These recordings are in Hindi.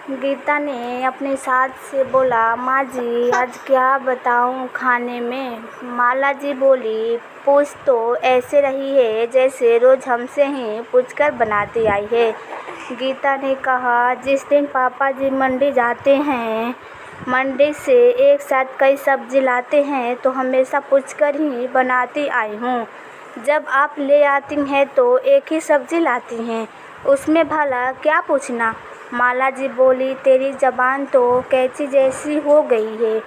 गीता ने अपनी सास से बोला, माँ जी आज क्या बताऊँ खाने में। माला जी बोली, पूछ तो ऐसे रही है जैसे रोज़ हमसे ही पूछकर बनाती आई है। गीता ने कहा, जिस दिन पापा जी मंडी जाते हैं, मंडी से एक साथ कई सब्जी लाते हैं तो हमेशा पूछकर ही बनाती आई हूँ। जब आप ले आती हैं तो एक ही सब्जी लाती हैं, उसमें भला क्या पूछना। माला जी बोली, तेरी ज़बान तो कैंची जैसी हो गई है,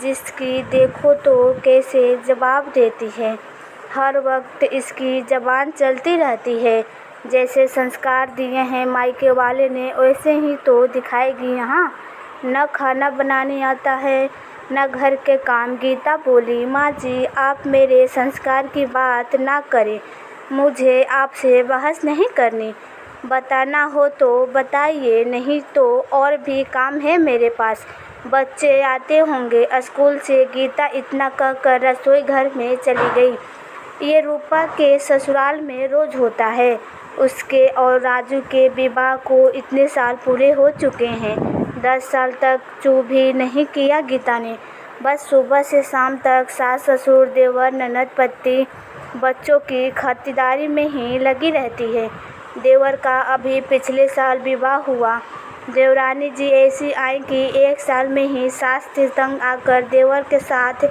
जिसकी देखो तो कैसे जवाब देती है। हर वक्त इसकी ज़बान चलती रहती है। जैसे संस्कार दिए हैं मायके वाले ने वैसे ही तो दिखाएगी यहाँ। न खाना बनाने आता है न घर के काम। गीता बोली, माँ जी आप मेरे संस्कार की बात ना करें, मुझे आपसे बहस नहीं करनी। बताना हो तो बताइए, नहीं तो और भी काम है मेरे पास। बच्चे आते होंगे स्कूल से। गीता इतना कहकर रसोई घर में चली गई। ये रूपा के ससुराल में रोज़ होता है। उसके और राजू के विवाह को इतने साल पूरे हो चुके हैं। 10 साल तक चू भी नहीं किया गीता ने। बस सुबह से शाम तक सास ससुर देवर ननद पति बच्चों की खातिरदारी में ही लगी रहती है। देवर का अभी पिछले साल विवाह हुआ। देवरानी जी ऐसी आई कि 1 साल में ही सास से तंग आकर देवर के साथ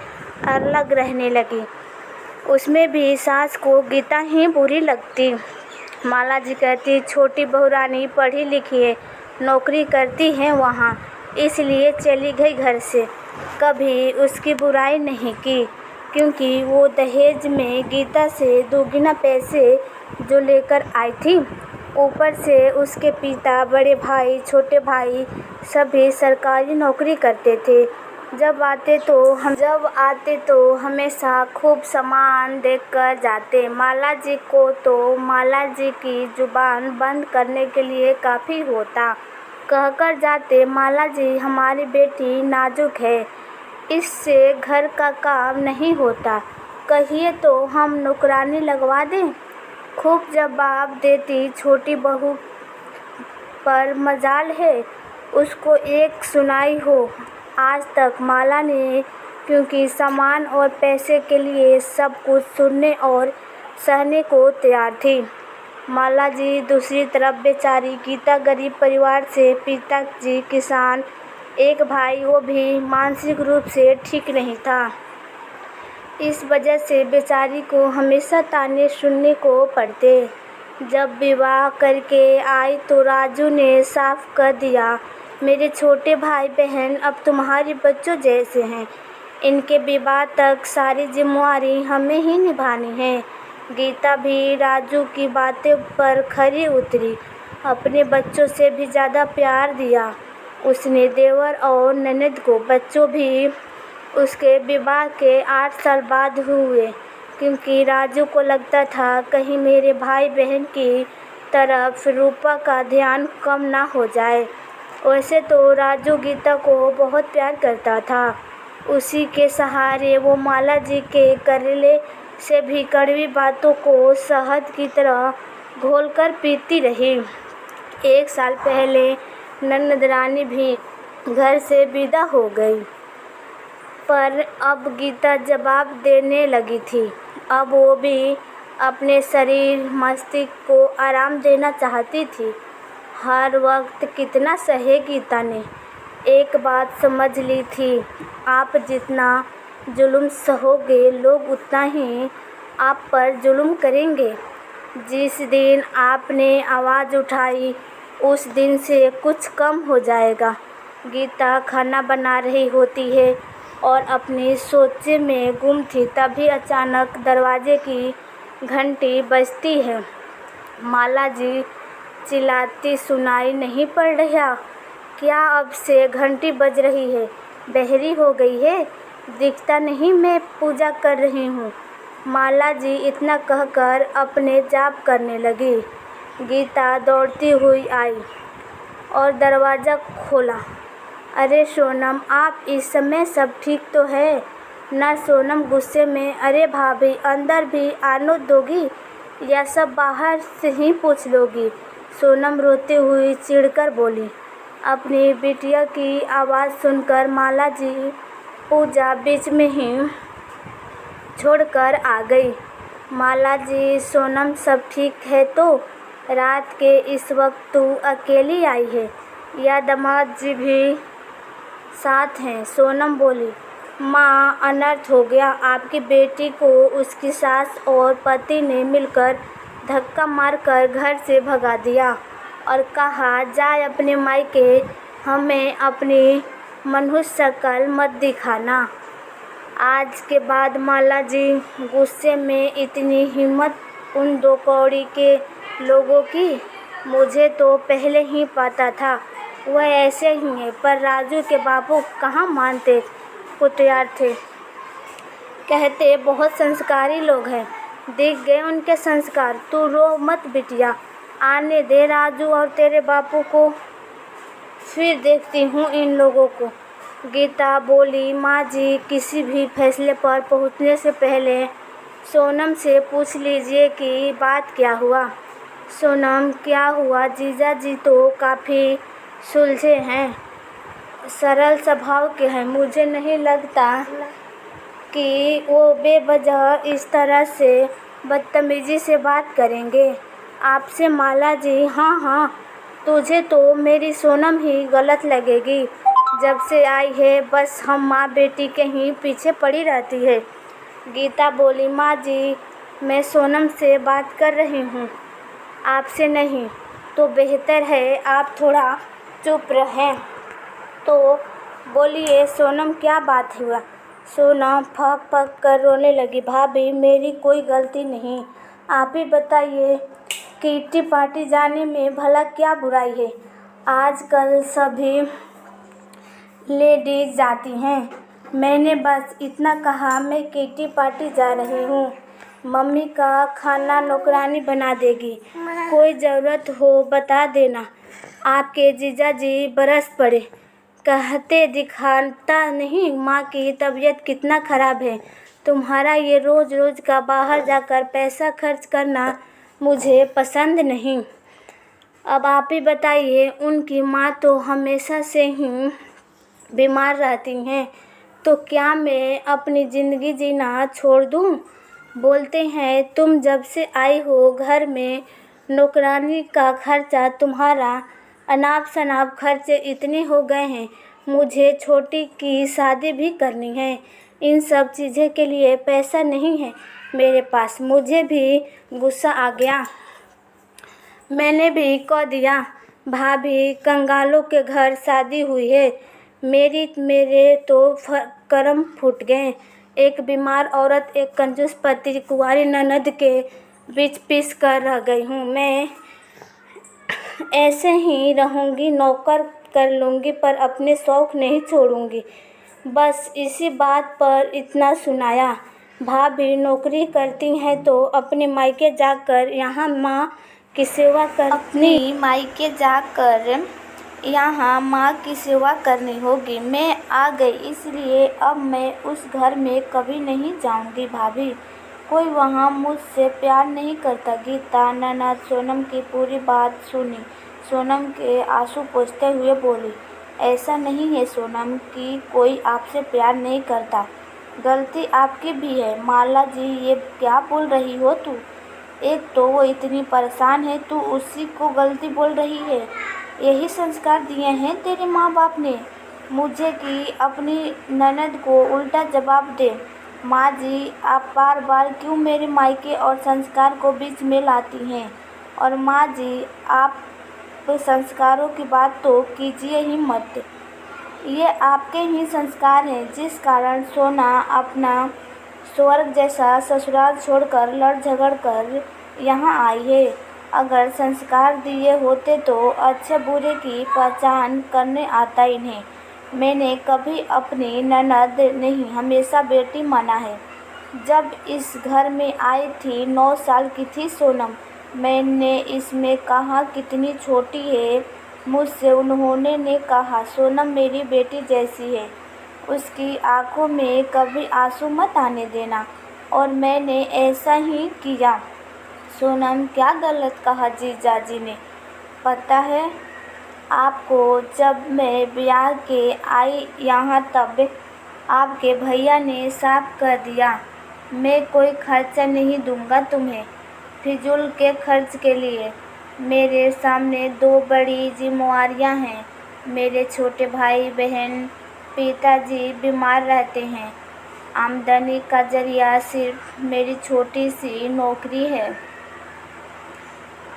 अलग रहने लगी। उसमें भी सास को गीता ही बुरी लगती। माला जी कहती, छोटी बहू रानी पढ़ी लिखी है, नौकरी करती है वहाँ, इसलिए चली गई घर से। कभी उसकी बुराई नहीं की, क्योंकि वो दहेज में गीता से दुगना पैसे जो लेकर आई थी। ऊपर से उसके पिता, बड़े भाई, छोटे भाई सभी सरकारी नौकरी करते थे। जब आते तो हमेशा खूब सामान देकर जाते। माला जी को तो माला जी की जुबान बंद करने के लिए काफ़ी होता। कहकर जाते, माला जी हमारी बेटी नाजुक है, इससे घर का काम नहीं होता, कहिए तो हम नौकरानी लगवा दें। खूब जवाब देती। छोटी बहू पर मजाल है उसको एक सुनाई हो आज तक माला ने, क्योंकि सामान और पैसे के लिए सब कुछ सुनने और सहने को तैयार थी। माला जी दूसरी तरफ बेचारी गीता गरीब परिवार से, पिताजी किसान, एक भाई वो भी मानसिक रूप से ठीक नहीं था। इस वजह से बेचारी को हमेशा ताने सुनने को पड़ते। जब विवाह करके आई तो राजू ने साफ कर दिया, मेरे छोटे भाई बहन अब तुम्हारे बच्चों जैसे हैं, इनके विवाह तक सारी जिम्मेवारी हमें ही निभानी है। गीता भी राजू की बातें पर खरी उतरी, अपने बच्चों से भी ज़्यादा प्यार दिया उसने देवर और ननद को। बच्चों भी उसके विवाह के 8 साल बाद हुए, क्योंकि राजू को लगता था कहीं मेरे भाई बहन की तरफ रूपा का ध्यान कम ना हो जाए। वैसे तो राजू गीता को बहुत प्यार करता था। उसी के सहारे वो माला जी के करेले से भी कड़वी बातों को शहद की तरह घोलकर पीती रही। 1 साल पहले ननद रानी भी घर से विदा हो गई, पर अब गीता जवाब देने लगी थी। अब वो भी अपने शरीर मस्तिष्क को आराम देना चाहती थी। हर वक्त कितना सहे गीता ने एक बात समझ ली थी, आप जितना जुल्म सहोगे लोग उतना ही आप पर जुल्म करेंगे। जिस दिन आपने आवाज़ उठाई उस दिन से कुछ कम हो जाएगा। गीता खाना बना रही होती है और अपनी सोचे में गुम थी, तभी अचानक दरवाजे की घंटी बजती है। माला जी चिल्लाती, सुनाई नहीं पड़ रहा क्या? अब से घंटी बज रही है, बहरी हो गई है, दिखता नहीं मैं पूजा कर रही हूँ। माला जी इतना कहकर अपने जाप करने लगी। गीता दौड़ती हुई आई और दरवाज़ा खोला। अरे सोनम, आप इस समय सब ठीक तो है ना? सोनम गुस्से में, अरे भाभी अंदर भी आने दोगी या सब बाहर से ही पूछ लोगी? सोनम रोती हुई चिढ़कर बोली। अपनी बिटिया की आवाज़ सुनकर माला जी पूजा बीच में ही छोड़कर आ गई। माला जी, सोनम सब ठीक है तो? रात के इस वक्त तू अकेली आई है या दामाद जी भी साथ हैं? सोनम बोली, माँ, अनर्थ हो गया। आपकी बेटी को उसकी सास और पति ने मिलकर धक्का मारकर घर से भगा दिया और कहा जाए अपने मायके, हमें अपनी मनहूस शक्ल मत दिखाना। आज के बाद माला जी, गुस्से में इतनी हिम्मत उन दो कौड़ी के लोगों की? मुझे तो पहले ही पता था वह ऐसे ही है, पर राजू के बापू कहाँ मानते को तैयार थे। कहते बहुत संस्कारी लोग हैं, दिख गए उनके संस्कार। तू रो मत बिटिया, आने दे राजू और तेरे बापू को, फिर देखती हूँ इन लोगों को। गीता बोली, माँ जी, किसी भी फैसले पर पहुँचने से पहले सोनम से पूछ लीजिए कि बात क्या हुआ। सोनम, क्या हुआ? जीजा जी तो काफ़ी सुलझे हैं, सरल स्वभाव के हैं। मुझे नहीं लगता कि वो बेवजह इस तरह से बदतमीजी से बात करेंगे आपसे। माला जी, हाँ हाँ, तुझे तो मेरी सोनम ही गलत लगेगी। जब से आई है बस हम माँ बेटी के ही पीछे पड़ी रहती है। गीता बोली, माँ जी, मैं सोनम से बात कर रही हूँ, आपसे नहीं। तो बेहतर है आप थोड़ा चुप रहें। तो बोलिए सोनम, क्या बात हुआ? सोनम फक फक कर रोने लगी। भाभी, मेरी कोई गलती नहीं, आप ही बताइए, किट्टी पार्टी जाने में भला क्या बुराई है? आजकल सभी लेडीज जाती हैं। मैंने बस इतना कहा, मैं किट्टी पार्टी जा रही हूँ, मम्मी का खाना नौकरानी बना देगी, कोई ज़रूरत हो बता देना। आपके जीजा जी बरस पड़े, कहते दिखाता नहीं माँ की तबीयत कितना ख़राब है। तुम्हारा ये रोज़ रोज़ का बाहर जाकर पैसा खर्च करना मुझे पसंद नहीं। अब आप ही बताइए, उनकी माँ तो हमेशा से ही बीमार रहती हैं, तो क्या मैं अपनी ज़िंदगी जीना छोड़ दूँ? बोलते हैं तुम जब से आई हो घर में नौकरानी का खर्चा, तुम्हारा अनाप शनाप खर्चे इतने हो गए हैं। मुझे छोटी की शादी भी करनी है, इन सब चीज़ें के लिए पैसा नहीं है मेरे पास। मुझे भी गुस्सा आ गया, मैंने भी कह दिया, भाभी, कंगालों के घर शादी हुई है, मेरे तो कर्म फूट गए। एक बीमार औरत, एक कंजूस पति, कुंवारी ननद के बीच पिस कर रह गई हूँ। मैं ऐसे ही रहूँगी, नौकर कर लूँगी, पर अपने शौक़ नहीं छोड़ूँगी। बस इसी बात पर इतना सुनाया। भाभी, नौकरी करती हैं तो अपने मायके जाकर यहाँ माँ की सेवा कर, अपनी मायके जाकर यहाँ माँ की सेवा करनी होगी। मैं आ गई इसलिए अब मैं उस घर में कभी नहीं जाऊँगी। भाभी, कोई वहाँ मुझसे प्यार नहीं करता। गीता ननद सोनम की पूरी बात सुनी, सोनम के आंसू पोंछते हुए बोली, ऐसा नहीं है सोनम कि कोई आपसे प्यार नहीं करता, गलती आपकी भी है। माला जी, ये क्या बोल रही हो तू? एक तो वो इतनी परेशान है, तू उसी को गलती बोल रही है। यही संस्कार दिए हैं तेरे माँ बाप ने मुझे कि अपनी ननद को उल्टा जवाब दे। माँ जी, आप बार बार क्यों मेरे मायके और संस्कार को बीच में लाती हैं? और माँ जी, आप संस्कारों की बात तो कीजिए ही मत। ये आपके ही संस्कार हैं जिस कारण सोना अपना स्वर्ग जैसा ससुराल छोड़कर लड़ झगड़ कर यहाँ आई है। अगर संस्कार दिए होते तो अच्छे बुरे की पहचान करने आता इन्हें। मैंने कभी अपनी ननद नहीं, हमेशा बेटी माना है। जब इस घर में आई थी 9 साल की थी सोनम, मैंने इसमें कहा कितनी छोटी है। मुझसे उन्होंने ने कहा सोनम मेरी बेटी जैसी है, उसकी आंखों में कभी आंसू मत आने देना, और मैंने ऐसा ही किया। सोनम, क्या गलत कहा जीजा जी ने? पता है आपको जब मैं ब्याह के आई यहाँ तब आपके भैया ने साफ कर दिया, मैं कोई खर्चा नहीं दूंगा तुम्हें फिजूल के खर्च के लिए। मेरे सामने 2 बड़ी जिम्मेवारियां हैं। मेरे छोटे भाई बहन, पिताजी बीमार रहते हैं। आमदनी का जरिया सिर्फ मेरी छोटी सी नौकरी है।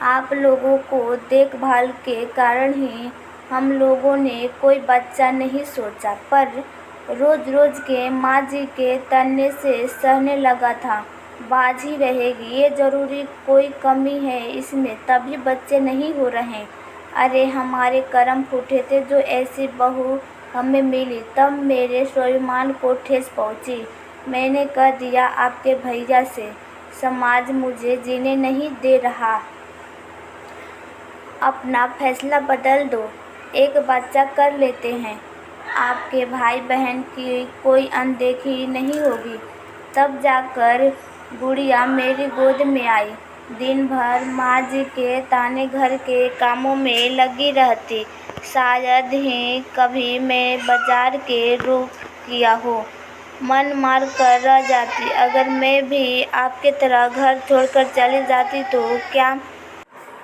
आप लोगों को देखभाल के कारण ही हम लोगों ने कोई बच्चा नहीं सोचा, पर रोज रोज के माँ जी के तन्ने से सहने लगा था। बाझी रहेगी, ये जरूरी कोई कमी है इसमें, तभी बच्चे नहीं हो रहे। अरे हमारे करम फूटे थे जो ऐसी बहू हमें मिली। तब मेरे स्वाभिमान को ठेस पहुंची। मैंने कह दिया आपके भैया से, समाज मुझे जीने नहीं दे रहा, अपना फैसला बदल दो, एक बच्चा कर लेते हैं। आपके भाई बहन की कोई अनदेखी नहीं होगी। तब जाकर गुड़िया मेरी गोद में आई। दिन भर माँ जी के ताने घर के कामों में लगी रहती। शायद ही कभी मैं बाजार के रुख किया हो। मन मार कर रह जाती। अगर मैं भी आपकी तरह घर छोड़कर चली जाती तो क्या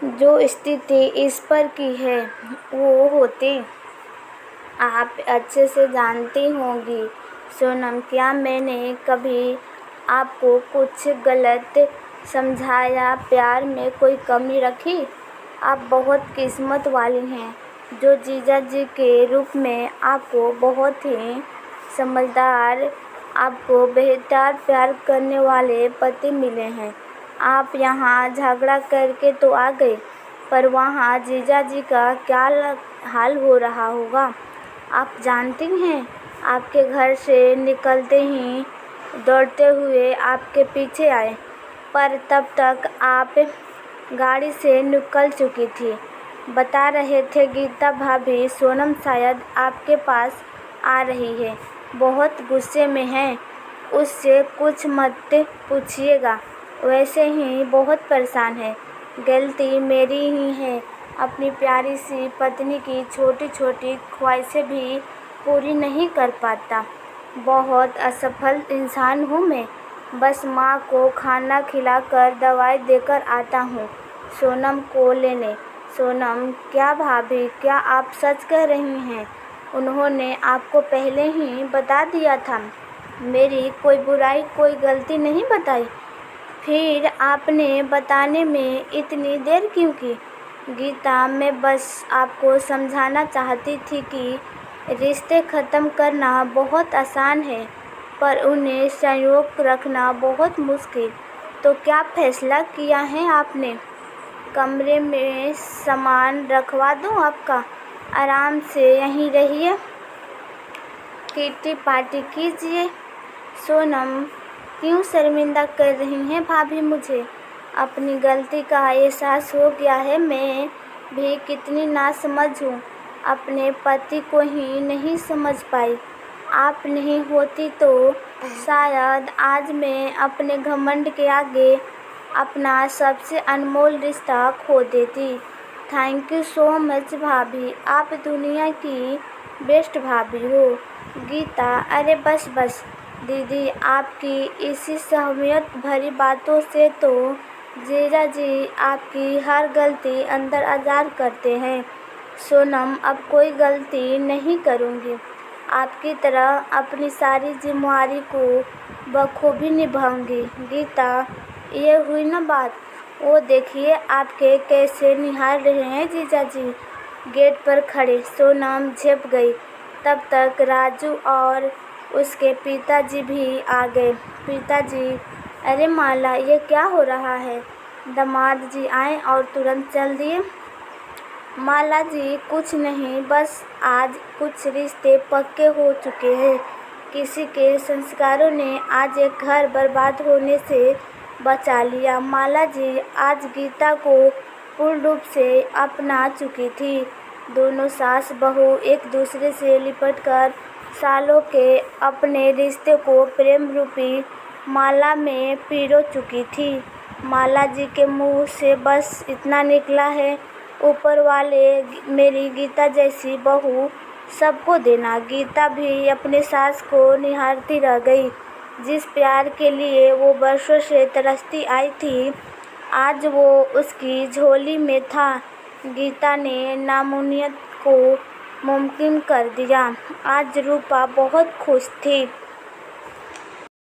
जो स्थिति इस पर की है वो होती। आप अच्छे से जानती होंगी सोनम, क्या मैंने कभी आपको कुछ गलत समझाया? प्यार में कोई कमी रखी? आप बहुत किस्मत वाली हैं जो जीजा जी के रूप में आपको बहुत ही समझदार, आपको बेहतर प्यार करने वाले पति मिले हैं। आप यहाँ झगड़ा करके तो आ गए, पर वहाँ जीजा जी का क्या हाल हो रहा होगा आप जानती हैं। आपके घर से निकलते ही दौड़ते हुए आपके पीछे आए, पर तब तक आप गाड़ी से निकल चुकी थी। बता रहे थे गीता भाभी, सोनम शायद आपके पास आ रही है, बहुत गुस्से में है, उससे कुछ मत पूछिएगा, वैसे ही बहुत परेशान है। गलती मेरी ही है, अपनी प्यारी सी पत्नी की छोटी छोटी ख्वाहिशें भी पूरी नहीं कर पाता। बहुत असफल इंसान हूँ मैं, बस माँ को खाना खिलाकर दवाई देकर आता हूँ सोनम को लेने। सोनम, क्या भाभी, क्या आप सच कह रही हैं? उन्होंने आपको पहले ही बता दिया था? मेरी कोई बुराई, कोई गलती नहीं बताई, फिर आपने बताने में इतनी देर क्यों की? गीता, मैं बस आपको समझाना चाहती थी कि रिश्ते ख़त्म करना बहुत आसान है, पर उन्हें संयोग रखना बहुत मुश्किल। तो क्या फैसला किया है आपने? कमरे में सामान रखवा दूँ आपका? आराम से यहीं रहिए, किट्टी पार्टी कीजिए। सोनम, क्यों शर्मिंदा कर रही हैं भाभी मुझे? अपनी गलती का एहसास हो गया है। मैं भी कितनी नासमझ हूँ, अपने पति को ही नहीं समझ पाई। आप नहीं होती तो शायद आज मैं अपने घमंड के आगे अपना सबसे अनमोल रिश्ता खो देती। थैंक यू सो मच भाभी, आप दुनिया की बेस्ट भाभी हो। गीता, अरे बस बस दीदी, आपकी इसी सहमियत भरी बातों से तो जीजा जी आपकी हर गलती अंदर अजार करते हैं। सोनम, अब कोई गलती नहीं करूँगी, आपकी तरह अपनी सारी जिम्मेदारी को बखूबी निभाऊंगी। गीता, ये हुई ना बात, वो देखिए आपके कैसे निहार रहे हैं जीजा जी, गेट पर खड़े। सोनम झेप गई। तब तक राजू और उसके पिताजी भी आ गए। पिताजी, अरे माला, ये क्या हो रहा है? दामाद जी आए और तुरंत चल दिए। माला जी, कुछ नहीं, बस आज कुछ रिश्ते पक्के हो चुके हैं। किसी के संस्कारों ने आज एक घर बर्बाद होने से बचा लिया। माला जी आज गीता को पूर्ण रूप से अपना चुकी थी। दोनों सास बहू एक दूसरे से लिपटकर सालों के अपने रिश्ते को प्रेम रूपी माला में पिरो चुकी थी। माला जी के मुंह से बस इतना निकला है, ऊपर वाले मेरी गीता जैसी बहू सबको देना। गीता भी अपने सास को निहारती रह गई। जिस प्यार के लिए वो वर्षों से तरसती आई थी, आज वो उसकी झोली में था। गीता ने नामुमकिन को मुमकिन कर दिया। आज रूपा बहुत खुश थी।